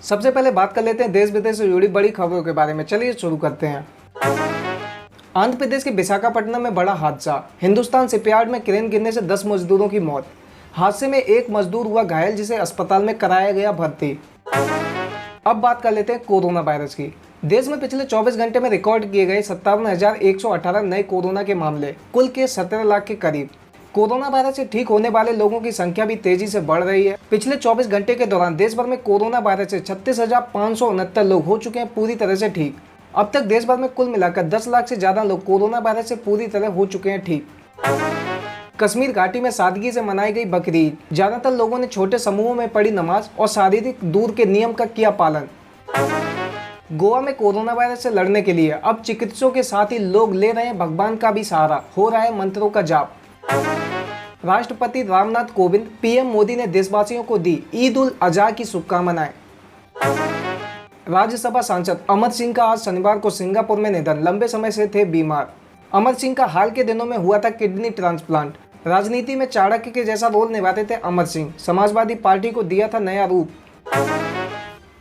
सबसे पहले बात कर लेते हैं देश विदेश से जुड़ी बड़ी खबरों के बारे में। चलिए शुरू करते हैं। आंध्र प्रदेश के विशाखापट्टनम में बड़ा हादसा। हिंदुस्तान शिपयार्ड में क्रेन गिरने से 10 मजदूरों की मौत। हादसे में एक मजदूर हुआ घायल, जिसे अस्पताल में कराया गया भर्ती। अब बात कर लेते हैं कोरोना वायरस की। देश में पिछले 24 घंटे में रिकॉर्ड किए गए 57,118 नए कोरोना के मामले, कुल के 17 लाख के करीब। कोरोना वायरस से ठीक होने वाले लोगों की संख्या भी तेजी से बढ़ रही है। पिछले 24 घंटे के दौरान देश भर में कोरोना वायरस से 36,569 लोग हो चुके हैं पूरी तरह से ठीक। अब तक देश भर में कुल मिलाकर 10 लाख से ज्यादा लोग कोरोना वायरस से पूरी तरह हो चुके हैं ठीक। कश्मीर घाटी में सादगी से मनाई गई बकरीद। ज्यादातर लोगों ने छोटे समूहों में पढ़ी नमाज और शारीरिक दूर के नियम का किया पालन। गोवा में कोरोना वायरस से लड़ने के लिए अब चिकित्सकों के साथ ही लोग ले रहे हैं भगवान का भी सहारा, हो रहा है मंत्रों का जाप। राष्ट्रपति रामनाथ कोविंद, पीएम मोदी ने देशवासियों को दी ईद उल अजहा की शुभकामनाएं। राज्यसभा सांसद अमर सिंह का आज शनिवार को सिंगापुर में निधन। लंबे समय से थे बीमार। अमर सिंह का हाल के दिनों में हुआ था किडनी ट्रांसप्लांट। राजनीति में चाणक्य के जैसा रोल निभाते थे अमर सिंह। समाजवादी पार्टी को दिया था नया रूप।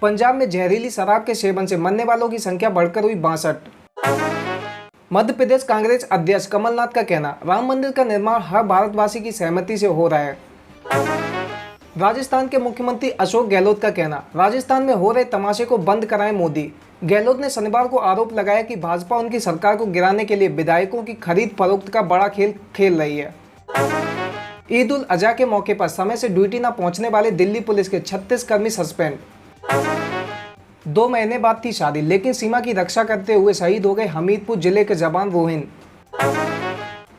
पंजाब में जहरीली शराब के सेवन से मरने वालों की संख्या बढ़कर हुई 62। मध्य प्रदेश कांग्रेस अध्यक्ष कमलनाथ का कहना, राम मंदिर का निर्माण हर भारतवासी की सहमति से हो रहा है। राजस्थान के मुख्यमंत्री अशोक गहलोत का कहना, राजस्थान में हो रहे तमाशे को बंद कराएं मोदी। गहलोत ने शनिवार को आरोप लगाया कि भाजपा उनकी सरकार को गिराने के लिए विधायकों की खरीद फरोख्त का बड़ा खेल खेल रही है। ईद उल अजहा के मौके पर समय से ड्यूटी न पहुंचने वाले दिल्ली पुलिस के 36 कर्मी सस्पेंड। 2 महीने बाद थी शादी, लेकिन सीमा की रक्षा करते हुए शहीद हो गए हमीरपुर जिले के जवान रोहिन।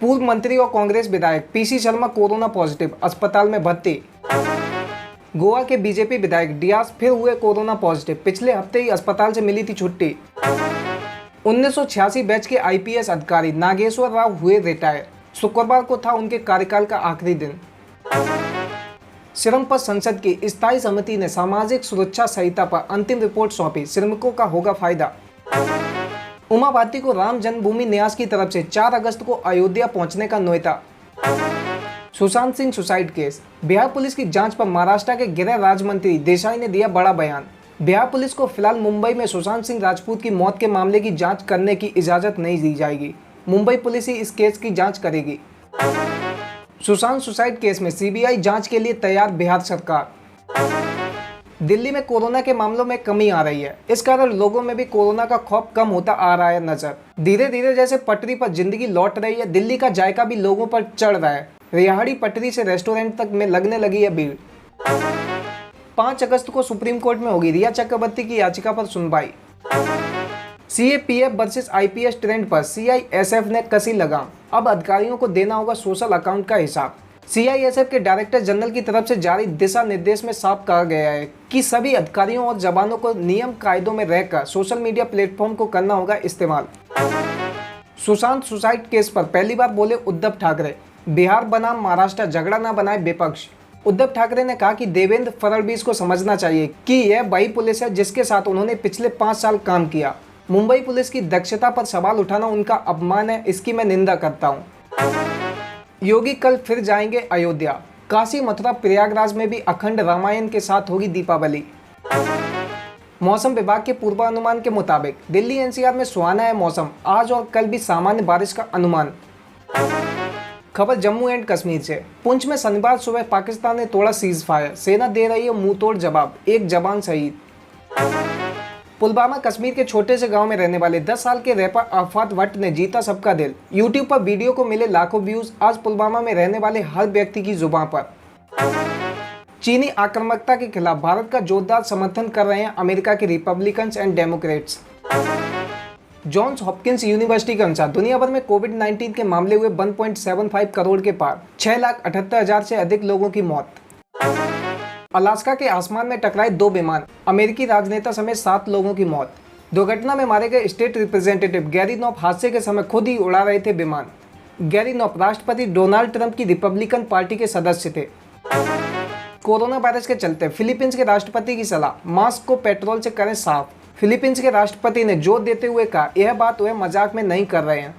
पूर्व मंत्री और कांग्रेस विधायक पीसी शर्मा कोरोना पॉजिटिव, अस्पताल में भर्ती। गोवा के बीजेपी विधायक डियास फिर हुए कोरोना पॉजिटिव, पिछले हफ्ते ही अस्पताल से मिली थी छुट्टी। 1986 बैच के आईपीएस अधिकारी नागेश्वर राव हुए रिटायर। शुक्रवार को था उनके कार्यकाल का आखिरी दिन। श्रम पर संसद की स्थायी समिति ने सामाजिक सुरक्षा संहिता पर अंतिम रिपोर्ट सौंपी। श्रमिकों का होगा फायदा। उमा भारती को राम जन्मभूमि न्यास की तरफ से 4 अगस्त को अयोध्या पहुंचने का न्योता। Sushant Singh suicide case. Bihar police की जांच पर महाराष्ट्र के गृह राज्य मंत्री देसाई ने दिया बड़ा बयान। बिहार पुलिस को फिलहाल मुंबई में सुशांत सिंह राजपूत की मौत के मामले की जांच करने की इजाजत नहीं दी जाएगी। मुंबई पुलिस ही इस केस की जांच करेगी। सुशांत सुसाइड केस में सीबीआई जांच के लिए तैयार बिहार सरकार। दिल्ली में कोरोना के मामलों में कमी आ रही है। इस कारण लोगों में भी कोरोना का खौफ कम होता आ रहा है नजर। धीरे धीरे जैसे पटरी पर जिंदगी लौट रही है, दिल्ली का जायका भी लोगों पर चढ़ रहा है। रिहाड़ी पटरी से रेस्टोरेंट तक में लगने लगी है भीड़। 5 अगस्त को सुप्रीम कोर्ट में होगी रिया चक्रवर्ती की याचिका पर सुनवाई। सीएपीएफ वर्सेस आईपीएस ट्रेंड पर सीआईएसएफ ने कसी लगाम। अब अधिकारियों को देना होगा सोशल अकाउंट का हिसाब। सीआईएसएफ के डायरेक्टर जनरल की तरफ से जारी दिशा निर्देश में साफ कहा गया है कि सभी अधिकारियों और जवानों को नियम कायदों में रहकर सोशल मीडिया प्लेटफॉर्म को करना होगा इस्तेमाल। सुशांत सुसाइड केस पर पहली बार बोले उद्धव ठाकरे, बिहार बनाम महाराष्ट्र झगड़ा न बनाए विपक्ष। उद्धव ठाकरे ने कहा कि देवेंद्र फडणवीस को समझना चाहिए कि यह वही पुलिस है जिसके साथ उन्होंने पिछले 5 साल काम किया। मुंबई पुलिस की दक्षता पर सवाल उठाना उनका अपमान है, इसकी मैं निंदा करता हूं। योगी कल फिर जाएंगे अयोध्या। काशी, मथुरा, प्रयागराज में भी अखंड रामायण के साथ होगी दीपावली। मौसम विभाग के पूर्वानुमान के मुताबिक दिल्ली एनसीआर में सुहाना है मौसम। आज और कल भी सामान्य बारिश का अनुमान। खबर जम्मू एंड कश्मीर से। पुंछ में शनिवार सुबह पाकिस्तान ने तोड़ा सीज फायर। सेना दे रही है मुंहतोड़ जवाब, एक जवान शहीद। पुलवामा कश्मीर के छोटे से गांव में रहने वाले 10 साल के रैपर आफात भट्ट ने जीता सबका दिल। यूट्यूब पर वीडियो को मिले लाखों व्यूज। आज पुलवामा में रहने वाले हर व्यक्ति की जुबान पर। चीनी आक्रामकता के खिलाफ भारत का जोरदार समर्थन कर रहे हैं अमेरिका के Republicans and Democrats. Johns Hopkins University के अनुसार दुनिया भर में कोविड-19 के मामले हुए 1.75 करोड़ के पार। 6,78,000 से अधिक लोगों की मौत। अलास्का के आसमान में टकराए 2 विमान। अमेरिकी राजनेता समेत 7 लोगों की मौत। दुर्घटना में मारे गए स्टेट रिप्रेजेंटेटिव गैरी नॉफ हादसे के समय खुद ही उड़ा रहे थे विमान। गैरी नॉफ राष्ट्रपति डोनाल्ड ट्रंप की रिपब्लिकन पार्टी के सदस्य थे। कोरोना वायरस के चलते फिलीपींस के राष्ट्रपति की सलाह, मास्क को पेट्रोल से करें साफ। फिलीपींस के राष्ट्रपति ने जोर देते हुए कहा, यह बात वह मजाक में नहीं कर रहे हैं।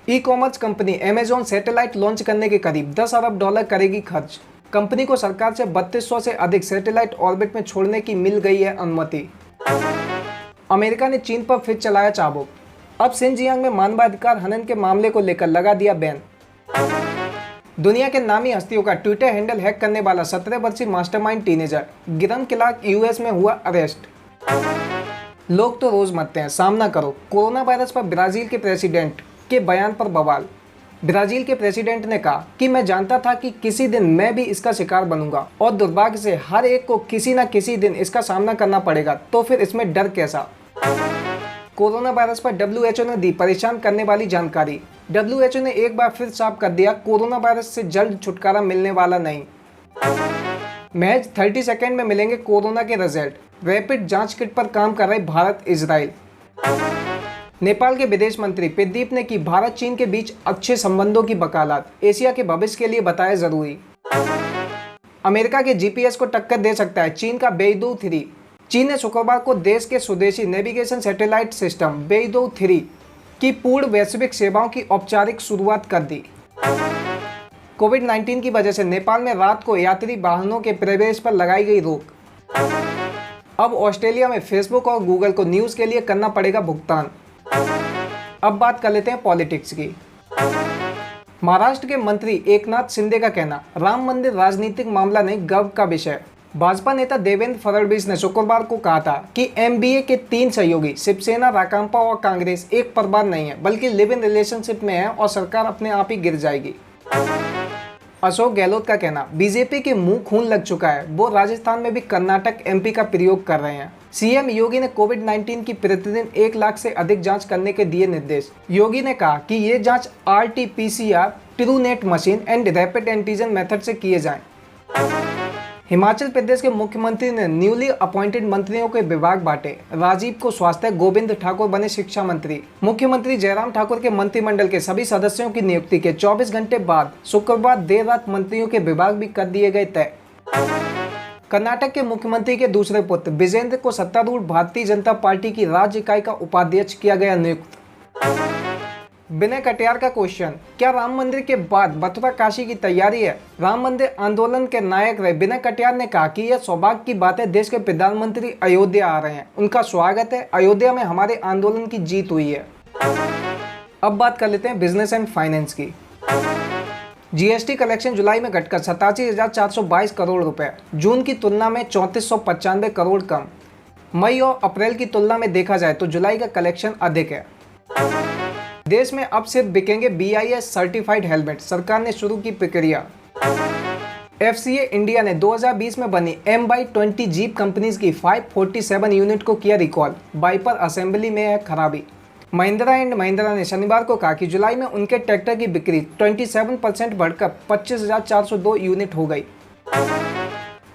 E commerce company Amazon satellite launch करने के करीब $10 अरब करेगी खर्च। कंपनी को सरकार से 3200 से अधिक सैटेलाइट ऑर्बिट में छोड़ने की मिल गई है अनुमति। अमेरिका ने चीन पर फिर चलाया चाबुक। अब सिंजियांग में मानवाधिकार हनन के मामले को लेकर लगा दिया बैन। दुनिया के नामी हस्तियों का ट्विटर हैंडल हैक करने वाला 17 वर्षीय मास्टरमाइंड टीनेजर गिरन क्लार्क यूएस में हुआ अरेस्ट। लोग तो रोज मरते हैं, सामना करो। कोरोना वायरस पर ब्राजील के प्रेसिडेंट के बयान पर बवाल। ब्राजील के प्रेसिडेंट ने कहा कि मैं जानता था कि किसी दिन मैं भी इसका शिकार बनूंगा और दुर्भाग्य से हर एक को किसी न किसी दिन इसका सामना करना पड़ेगा, तो फिर इसमें डर कैसा। कोरोना वायरस पर डब्ल्यूएचओ ने दी परेशान करने वाली जानकारी। डब्ल्यूएचओ ने एक बार फिर साफ कर दिया, कोरोना वायरस से जल्द छुटकारा मिलने वाला नहीं। महज 30 सेकेंड में मिलेंगे कोरोना के रिजल्ट। रैपिड जांच किट पर काम कर रहे भारत इजराइल। नेपाल के विदेश मंत्री प्रदीप ने की भारत चीन के बीच अच्छे संबंधों की वकालत, एशिया के भविष्य के लिए बताया जरूरी। अमेरिका के जीपीएस को टक्कर दे सकता है चीन का बेइडू 3। चीन ने शुक्रवार को देश के स्वदेशी नेविगेशन सैटेलाइट सिस्टम बेइडू 3 की पूर्ण वैश्विक सेवाओं की औपचारिक शुरुआत कर दी। कोविड-19 की वजह से नेपाल में रात को यात्री वाहनों के प्रवेश पर लगाई गई रोक। अब ऑस्ट्रेलिया में फेसबुक और गूगल को न्यूज़ के लिए करना पड़ेगा भुगतान। अब बात कर लेते हैं पॉलिटिक्स की। महाराष्ट्र के मंत्री एकनाथ शिंदे का कहना, राम मंदिर राजनीतिक मामला नहीं, गर्व का विषय। भाजपा नेता देवेंद्र फडणवीस ने शुक्रवार को कहा था कि एमबीए के 3 सहयोगी शिवसेना, राकांपा और कांग्रेस एक परिवार नहीं है, बल्कि लिव इन रिलेशनशिप में है और सरकार अपने आप ही गिर जाएगी। अशोक गहलोत का कहना, बीजेपी के मुंह खून लग चुका है, वो राजस्थान में भी कर्नाटक, एमपी का प्रयोग कर रहे हैं। सीएम योगी ने कोविड-19 की प्रतिदिन 1 लाख से अधिक जांच करने के दिए निर्देश। योगी ने कहा कि ये जांच RT-PCR, Truenat machine and rapid antigen method से किए जाएं। हिमाचल प्रदेश के मुख्यमंत्री ने न्यूली अपॉइंटेड मंत्रियों के विभाग बांटे। राजीव को स्वास्थ्य, गोविंद ठाकुर बने शिक्षा मंत्री। मुख्यमंत्री जयराम ठाकुर के मंत्रिमंडल के सभी सदस्यों की नियुक्ति के 24 घंटे बाद शुक्रवार देर रात मंत्रियों के विभाग भी कर दिए गए तय। कर्नाटक के मुख्यमंत्री के दूसरे पुत्र विजेंद्र को सत्तारूढ़ भारतीय जनता पार्टी की राज्य इकाई का उपाध्यक्ष किया गया नियुक्त। विनय कटियार का क्वेश्चन, क्या राम मंदिर के बाद मथुरा काशी की तैयारी है। राम मंदिर आंदोलन के नायक रहे विनय कटियार ने कहा कि यह सौभाग्य की बात है, देश के प्रधानमंत्री अयोध्या आ रहे हैं, उनका स्वागत है। अयोध्या में हमारे आंदोलन की जीत हुई है। अब बात कर लेते हैं बिजनेस एंड फाइनेंस की। जीएसटी कलेक्शन जुलाई में घटकर 87,422 करोड़ रुपए, जून की तुलना में 3495 करोड़ कम। मई और अप्रैल की तुलना में देखा जाए तो जुलाई का कलेक्शन अधिक है। देश में अब सिर्फ बिकेंगे BIS सर्टिफाइड हेलमेट, सरकार ने शुरू की प्रक्रिया। FCA इंडिया ने 2020 में बनी M/20 जीप कंपनीज की 547 यूनिट को किया रिकॉल, वाइपर असेंबली में है खराबी। महिंद्रा एंड महिंद्रा ने शनिवार को कहा कि जुलाई में उनके ट्रैक्टर की बिक्री 27% बढ़कर 25,402 यूनिट हो गई।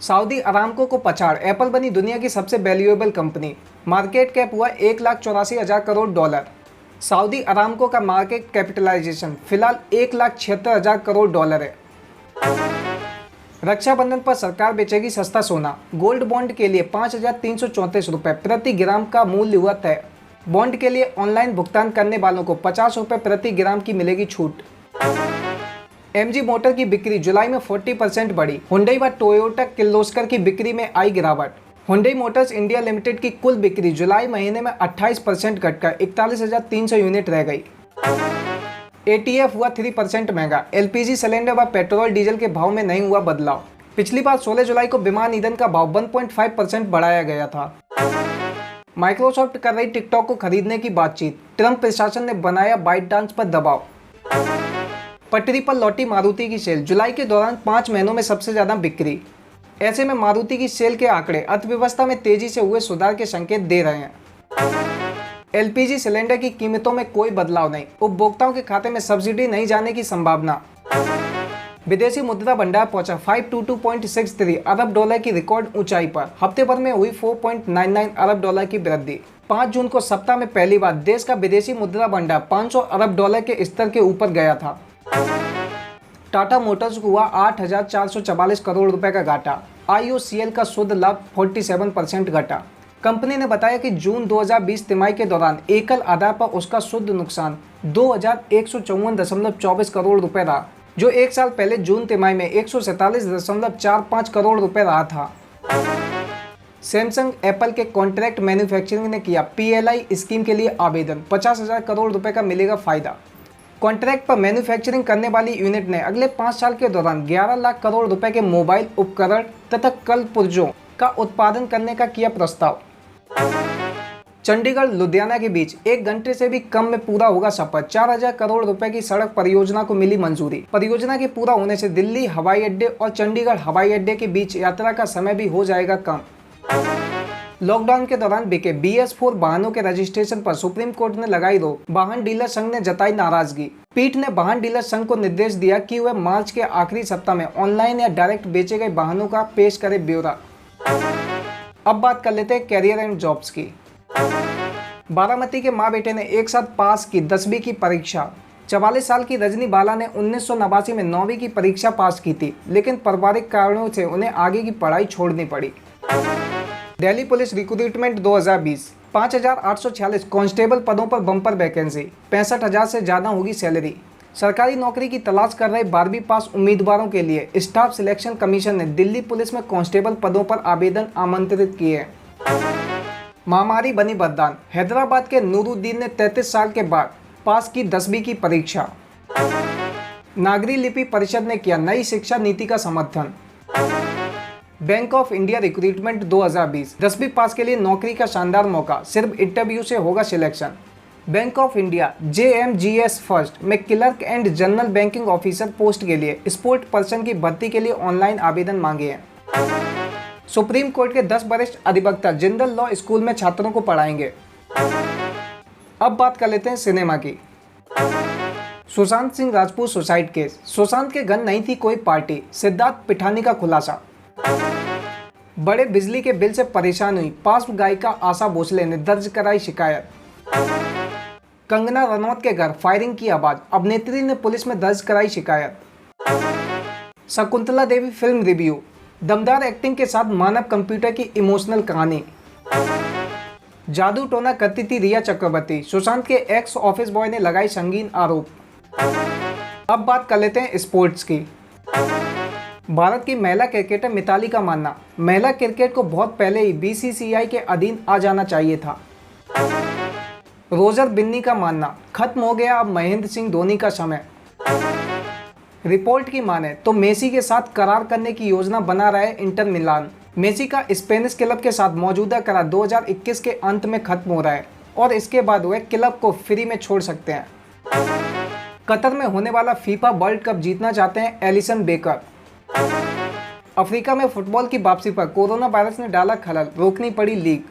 सऊदी अरामको को पछाड़ एप्पल बनी दुनिया की सबसे वैल्यूएबल कंपनी, मार्केट कैप हुआ $1,84,000 करोड़। सऊदी अरामको का मार्केट कैपिटलाइजेशन फिलहाल $1,76,000 करोड़ है। रक्षाबंधन पर सरकार बेचेगी सस्ता सोना, गोल्ड बॉन्ड के लिए 5,334 रुपये प्रति ग्राम का मूल्य हुआ तय। बॉन्ड के लिए ऑनलाइन भुगतान करने वालों को 50 रुपये प्रति ग्राम की मिलेगी छूट। MG मोटर की बिक्री जुलाई में 40% बढ़ी, हुंडई व टोयोटा किर्लोस्कर की बिक्री में आई गिरावट। हुंडई मोटर्स इंडिया लिमिटेड की कुल बिक्री जुलाई महीने में 28% घटकर 41,300 यूनिट रह गई। ATF हुआ 3% महंगा, LPG सिलेंडर व पेट्रोल डीजल के भाव में नहीं हुआ बदलाव। पिछली बार 16 जुलाई को विमान ईंधन का भाव 1.5% बढ़ाया गया था। माइक्रोसॉफ्ट कर रही टिकटॉक को खरीदने की बातचीत, ट्रंप प्रशासन ने बनाया बाइटडांस पर दबाव। पटरी पर लौटी मारुति की सेल, जुलाई के दौरान 5 महीनों में सबसे ज्यादा बिक्री। ऐसे में मारुति की सेल के आंकड़े अर्थव्यवस्था में तेजी से हुए सुधार के संकेत दे रहे हैं। LPG सिलेंडर की कीमतों में कोई बदलाव नहीं, उपभोक्ताओं के खाते में सब्सिडी नहीं जाने की संभावना। विदेशी मुद्रा भंडार पहुंचा 522.63 अरब डॉलर की रिकॉर्ड ऊंचाई पर, हफ्ते भर में हुई 4.99 अरब डॉलर की वृद्धि। 5 जून को सप्ताह में पहली बार देश का विदेशी मुद्रा भंडार 500 अरब डॉलर के स्तर के ऊपर गया था। टाटा मोटर्स को हुआ 8,444 करोड़ रुपए का घाटा, IOCL का शुद्ध लाभ 47% घटा। कंपनी ने बताया कि जून 2020 तिमाही के दौरान एकल आधार पर उसका शुद्ध नुकसान 2,154.24 करोड़ रुपए रहा, जो एक साल पहले जून तिमाही में 147.45 करोड़ रुपए रहा था। सैमसंग एप्पल के कॉन्ट्रैक्ट मैन्युफैक्चरिंग ने किया PLI स्कीम के लिए आवेदन, 50,000 करोड़ रुपए का मिलेगा फायदा। कॉन्ट्रैक्ट पर मैन्युफैक्चरिंग करने वाली यूनिट ने अगले 5 साल के दौरान 11 लाख करोड़ रुपए के मोबाइल उपकरण तथा कलपुर्जों का उत्पादन करने का किया प्रस्ताव। चंडीगढ़ लुधियाना के बीच 1 घंटे से भी कम में पूरा होगा सफर, 4,000 करोड़ रुपए की सड़क परियोजना को मिली मंजूरी। परियोजना के पूरा होने से दिल्ली हवाई अड्डे और चंडीगढ़ हवाई अड्डे के बीच यात्रा का समय भी हो जाएगा कम। लॉकडाउन के दौरान बिके BS4 वाहनों के रजिस्ट्रेशन पर सुप्रीम कोर्ट ने लगाई रोक, वाहन डीलर संघ ने जताई नाराजगी। पीठ ने वाहन डीलर संघ को निर्देश दिया कि वह मार्च के आखिरी सप्ताह में ऑनलाइन या डायरेक्ट बेचे गए वाहनों का पेश करे ब्यौरा। अब बात कर लेते हैं कैरियर एंड जॉब्स की। बारामती के माँ बेटे ने एक साथ पास की 10वीं की परीक्षा। 44 साल की रजनी बाला ने 1989 में 9वीं की परीक्षा पास की थी, लेकिन पारिवारिक कारणों से उन्हें आगे की पढ़ाई छोड़नी पड़ी। दिल्ली पुलिस रिक्रूटमेंट 2020, 5,846 कांस्टेबल पदों पर बम्पर वैकेंसी, 65,000 से ज़्यादा होगी सैलरी। सरकारी नौकरी की तलाश कर रहे 12वीं पास उम्मीदवारों के लिए स्टाफ सिलेक्शन कमीशन ने दिल्ली पुलिस में कांस्टेबल पदों पर आवेदन आमंत्रित किए हैं। महामारी बनी वरदान, हैदराबाद के नूरुद्दीन ने 33 साल के बाद पास की 10वीं की परीक्षा। नागरी लिपि परिषद ने किया नई शिक्षा नीति का समर्थन। बैंक ऑफ इंडिया रिक्रूटमेंट 2020, 10वीं पास के लिए नौकरी का शानदार मौका, सिर्फ इंटरव्यू से होगा selection. Bank of India JMGS first में clerk and general banking officer post के लिए स्पोर्ट पर्सन की भर्ती के लिए ऑनलाइन आवेदन मांगे हैं। सुप्रीम कोर्ट के 10 वरिष्ठ अधिवक्ता जिंदल लॉ स्कूल में छात्रों को पढ़ाएंगे। अब बात कर लेते हैं सिनेमा की। सुशांत सिंह राजपूत सुसाइड केस, सुशांत के घर नहीं थी कोई पार्टी, सिद्धार्थ पिठानी का खुलासा। बड़े बिजली के बिल से परेशान हुई पार्श्व गायिका आशा भोसले ने दर्ज कराई शिकायत। कंगना रनौत के घर फायरिंग की आवाज, अभिनेत्री ने पुलिस में दर्ज कराई शिकायत। शकुंतला देवी फिल्म रिव्यू, दमदार एक्टिंग के साथ मानव कंप्यूटर की इमोशनल कहानी। जादू टोना करती थी रिया चक्रवर्ती, सुशांत के एक्स ऑफिस बॉय ने लगाई संगीन आरोप। अब बात कर लेते हैं स्पोर्ट्स की। भारत की महिला क्रिकेटर मिताली का मानना, महिला क्रिकेट को बहुत पहले ही BCCI के अधीन आ जाना चाहिए था। रोजर बिन्नी का मानना, खत्म हो गया अब महेंद्र सिंह धोनी का समय। रिपोर्ट की माने तो मेसी के साथ करार करने की योजना बना रहा है इंटर मिलान। मेसी का स्पेनिश क्लब के साथ मौजूदा करार 2021 के अंत में खत्म हो रहा है और इसके बाद वह क्लब को फ्री में छोड़ सकते हैं। कतर में होने वाला FIFA वर्ल्ड कप जीतना चाहते हैं एलिसन बेकर। अफ्रीका में फुटबॉल की वापसी पर कोरोना वायरस ने डाला खलल, रोकनी पड़ी लीग।